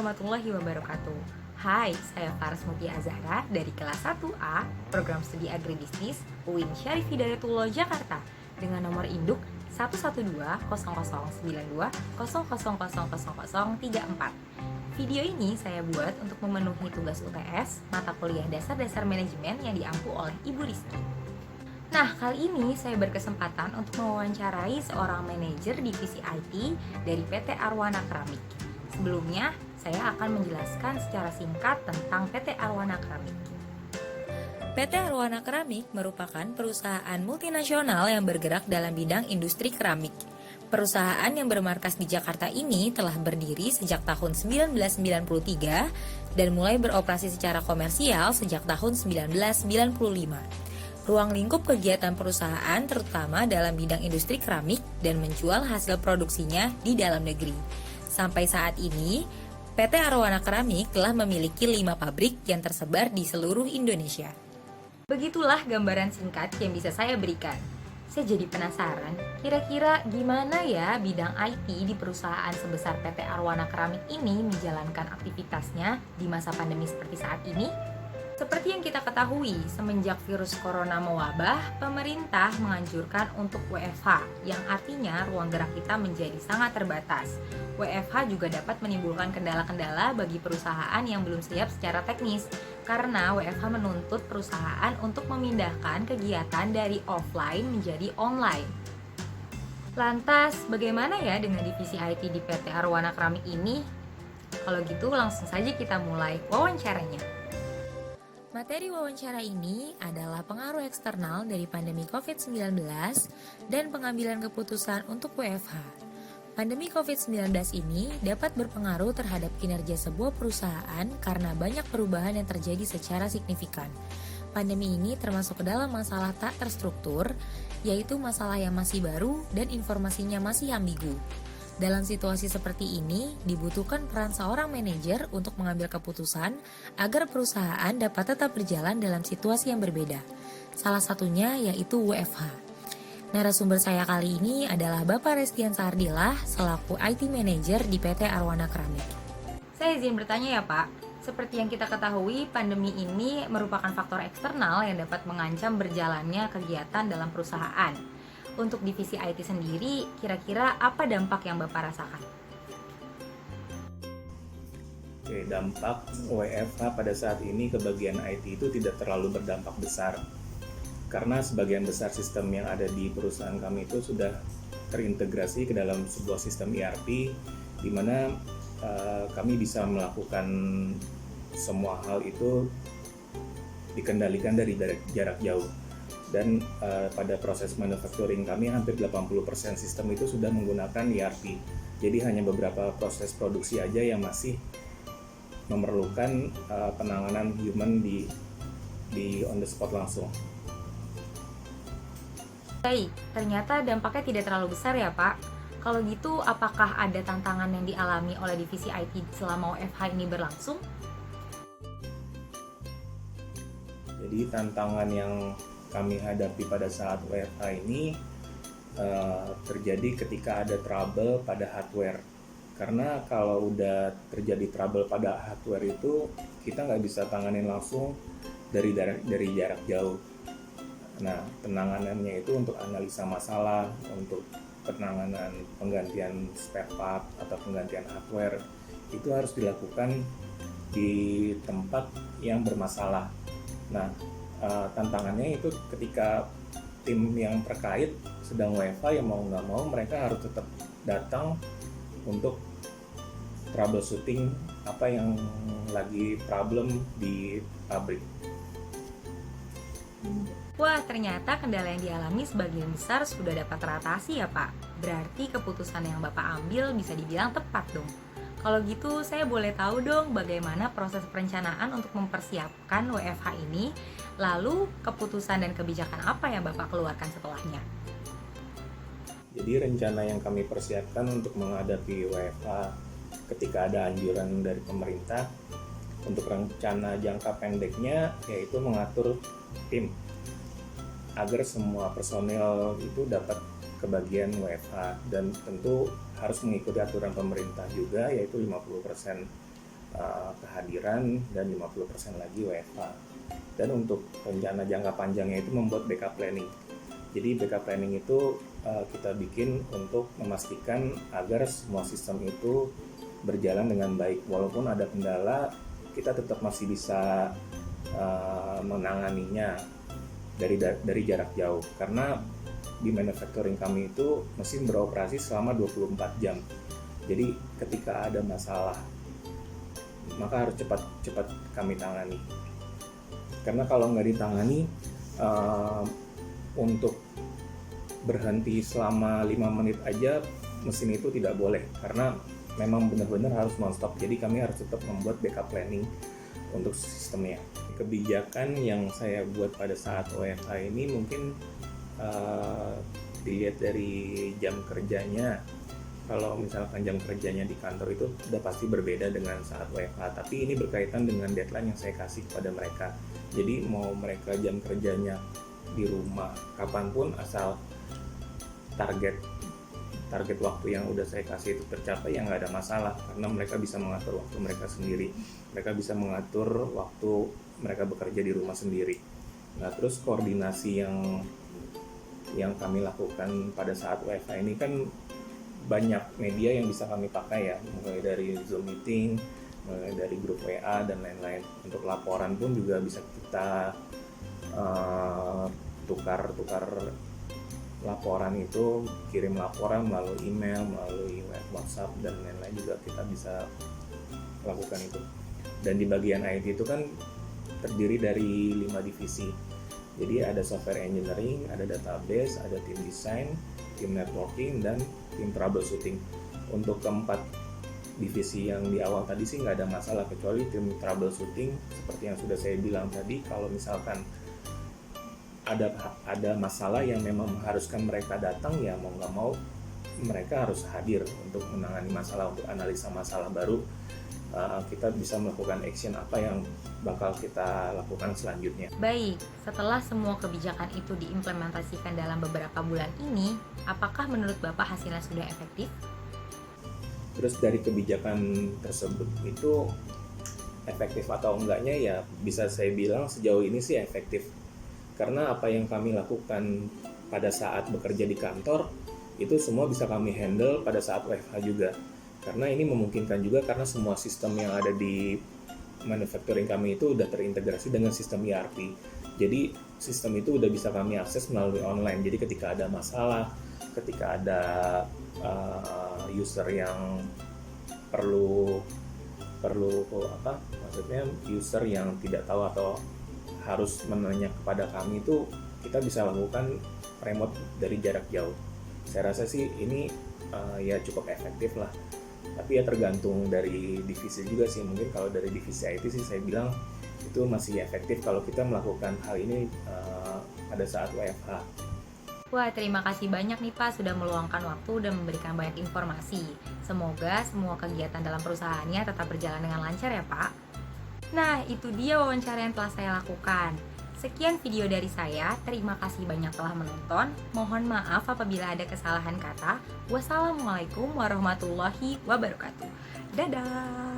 warahmatullahi wabarakatuh. Hai, saya Faras Mutia Azhara dari kelas 1A, Program Studi Agribisnis, UIN Syarif Hidayatullah Jakarta, dengan nomor induk 112009200000034. Video ini saya buat untuk memenuhi tugas UTS, mata kuliah dasar-dasar manajemen yang diampu oleh Ibu Rizky. Nah, kali ini saya berkesempatan untuk mewawancarai seorang manajer divisi IT dari PT Arwana Keramik. Sebelumnya, saya akan menjelaskan secara singkat tentang PT Arwana Keramik. PT Arwana Keramik merupakan perusahaan multinasional yang bergerak dalam bidang industri keramik. Perusahaan yang bermarkas di Jakarta ini telah berdiri sejak tahun 1993 dan mulai beroperasi secara komersial sejak tahun 1995. Ruang lingkup kegiatan perusahaan terutama dalam bidang industri keramik dan menjual hasil produksinya di dalam negeri. Sampai saat ini, PT Arwana Keramik telah memiliki 5 pabrik yang tersebar di seluruh Indonesia. Begitulah gambaran singkat yang bisa saya berikan. Saya jadi penasaran, kira-kira gimana ya bidang IT di perusahaan sebesar PT Arwana Keramik ini menjalankan aktivitasnya di masa pandemi seperti saat ini? Seperti yang kita ketahui, semenjak virus corona mewabah, pemerintah menganjurkan untuk WFH, yang artinya ruang gerak kita menjadi sangat terbatas. WFH juga dapat menimbulkan kendala-kendala bagi perusahaan yang belum siap secara teknis, karena WFH menuntut perusahaan untuk memindahkan kegiatan dari offline menjadi online. Lantas, bagaimana ya dengan divisi IT di PT Arwana Keramik ini? Kalau gitu, langsung saja kita mulai wawancaranya. Materi wawancara ini adalah pengaruh eksternal dari pandemi COVID-19 dan pengambilan keputusan untuk WFH. Pandemi COVID-19 ini dapat berpengaruh terhadap kinerja sebuah perusahaan karena banyak perubahan yang terjadi secara signifikan. Pandemi ini termasuk ke dalam masalah tak terstruktur, yaitu masalah yang masih baru dan informasinya masih ambigu. Dalam situasi seperti ini, dibutuhkan peran seorang manajer untuk mengambil keputusan agar perusahaan dapat tetap berjalan dalam situasi yang berbeda. Salah satunya yaitu WFH. Narasumber saya kali ini adalah Bapak Restian Sardilah selaku IT Manager di PT Arwana Keramik. Saya izin bertanya ya Pak, seperti yang kita ketahui pandemi ini merupakan faktor eksternal yang dapat mengancam berjalannya kegiatan dalam perusahaan. Untuk divisi IT sendiri, kira-kira apa dampak yang Bapak rasakan? Oke, dampak WFH pada saat ini ke bagian IT itu tidak terlalu berdampak besar. Karena sebagian besar sistem yang ada di perusahaan kami itu sudah terintegrasi ke dalam sebuah sistem ERP, di mana kami bisa melakukan semua hal itu dikendalikan dari jarak jauh. Dan pada proses manufacturing kami hampir 80% sistem itu sudah menggunakan ERP. Jadi hanya beberapa proses produksi aja yang masih memerlukan penanganan human di on the spot langsung. Baik, ternyata dampaknya tidak terlalu besar ya Pak. Kalau gitu, apakah ada tantangan yang dialami oleh divisi IT selama WFH ini berlangsung? Jadi tantangan yang kami hadapi pada saat WFH ini terjadi ketika ada trouble pada hardware. Karena kalau udah terjadi trouble pada hardware itu, kita nggak bisa tanganin langsung dari jarak jauh. Nah, penanganannya itu untuk analisa masalah, untuk penanganan penggantian spare part atau penggantian hardware, itu harus dilakukan di tempat yang bermasalah. Nah, tantangannya itu ketika tim yang terkait sedang WFH, ya mau nggak mau mereka harus tetap datang untuk troubleshooting apa yang lagi problem di pabrik. Wah, ternyata kendala yang dialami sebagian besar sudah dapat teratasi ya Pak. Berarti keputusan yang Bapak ambil bisa dibilang tepat dong. Kalau gitu, saya boleh tahu dong bagaimana proses perencanaan untuk mempersiapkan WFH ini, lalu keputusan dan kebijakan apa yang Bapak keluarkan setelahnya? Jadi rencana yang kami persiapkan untuk menghadapi WFH ketika ada anjuran dari pemerintah, untuk rencana jangka pendeknya yaitu mengatur tim agar semua personel itu dapat kebagian WFH, dan tentu harus mengikuti aturan pemerintah juga, yaitu 50% kehadiran dan 50% lagi WFH. Dan untuk rencana jangka panjangnya itu membuat backup planning. Jadi backup planning itu kita bikin untuk memastikan agar semua sistem itu berjalan dengan baik. Walaupun ada kendala, kita tetap masih bisa menanganinya dari jarak jauh. Karena di manufacturing kami itu mesin beroperasi selama 24 jam. Jadi ketika ada masalah, maka harus cepat kami tangani. Karena kalau nggak ditangani, untuk berhenti selama 5 menit aja mesin itu tidak boleh, karena memang benar-benar harus non-stop. Jadi kami harus tetap membuat backup planning untuk sistemnya. Kebijakan yang saya buat pada saat WFH ini mungkin dilihat dari jam kerjanya. Kalau misalkan jam kerjanya di kantor itu udah pasti berbeda dengan saat WFH, tapi ini berkaitan dengan deadline yang saya kasih kepada mereka. Jadi mau mereka jam kerjanya di rumah kapanpun, asal target waktu yang udah saya kasih itu tercapai, ya nggak ada masalah, karena mereka bisa mengatur waktu mereka sendiri. Mereka bisa mengatur waktu mereka bekerja di rumah sendiri. Nah, terus koordinasi yang kami lakukan pada saat WFH ini kan banyak media yang bisa kami pakai ya, mulai dari Zoom meeting, mulai dari grup WA dan lain-lain. Untuk laporan pun juga bisa kita tukar laporan itu, kirim laporan melalui email, melalui WhatsApp dan lain-lain, juga kita bisa lakukan itu. Dan di bagian IT itu kan terdiri dari 5 divisi. Jadi ada software engineering, ada database, ada tim design, tim networking, dan tim troubleshooting. Untuk keempat divisi yang di awal tadi sih nggak ada masalah, kecuali tim troubleshooting seperti yang sudah saya bilang tadi. Kalau misalkan ada masalah yang memang mengharuskan mereka datang, ya mau nggak mau mereka harus hadir untuk menangani masalah, untuk analisa masalah baru. Kita bisa melakukan action apa yang bakal kita lakukan selanjutnya. Baik, setelah semua kebijakan itu diimplementasikan dalam beberapa bulan ini, apakah menurut Bapak hasilnya sudah efektif? Terus dari kebijakan tersebut itu efektif atau enggaknya, ya bisa saya bilang sejauh ini sih efektif. Karena apa yang kami lakukan pada saat bekerja di kantor itu semua bisa kami handle pada saat WFH juga. Karena ini memungkinkan juga karena semua sistem yang ada di manufacturing kami itu udah terintegrasi dengan sistem ERP. Jadi sistem itu udah bisa kami akses melalui online. Jadi ketika ada masalah, ketika ada user yang perlu maksudnya user yang tidak tahu atau harus menanya kepada kami, itu kita bisa lakukan remote dari jarak jauh. Saya rasa sih ini ya cukup efektif lah. Tapi ya tergantung dari divisi juga sih. Mungkin kalau dari divisi IT sih saya bilang itu masih efektif kalau kita melakukan hal ini pada saat WFH. Wah, terima kasih banyak nih Pak sudah meluangkan waktu dan memberikan banyak informasi. Semoga semua kegiatan dalam perusahaannya tetap berjalan dengan lancar ya Pak. Nah, itu dia wawancara yang telah saya lakukan. Sekian video dari saya, terima kasih banyak telah menonton. Mohon maaf apabila ada kesalahan kata. Wassalamualaikum warahmatullahi wabarakatuh. Dadah!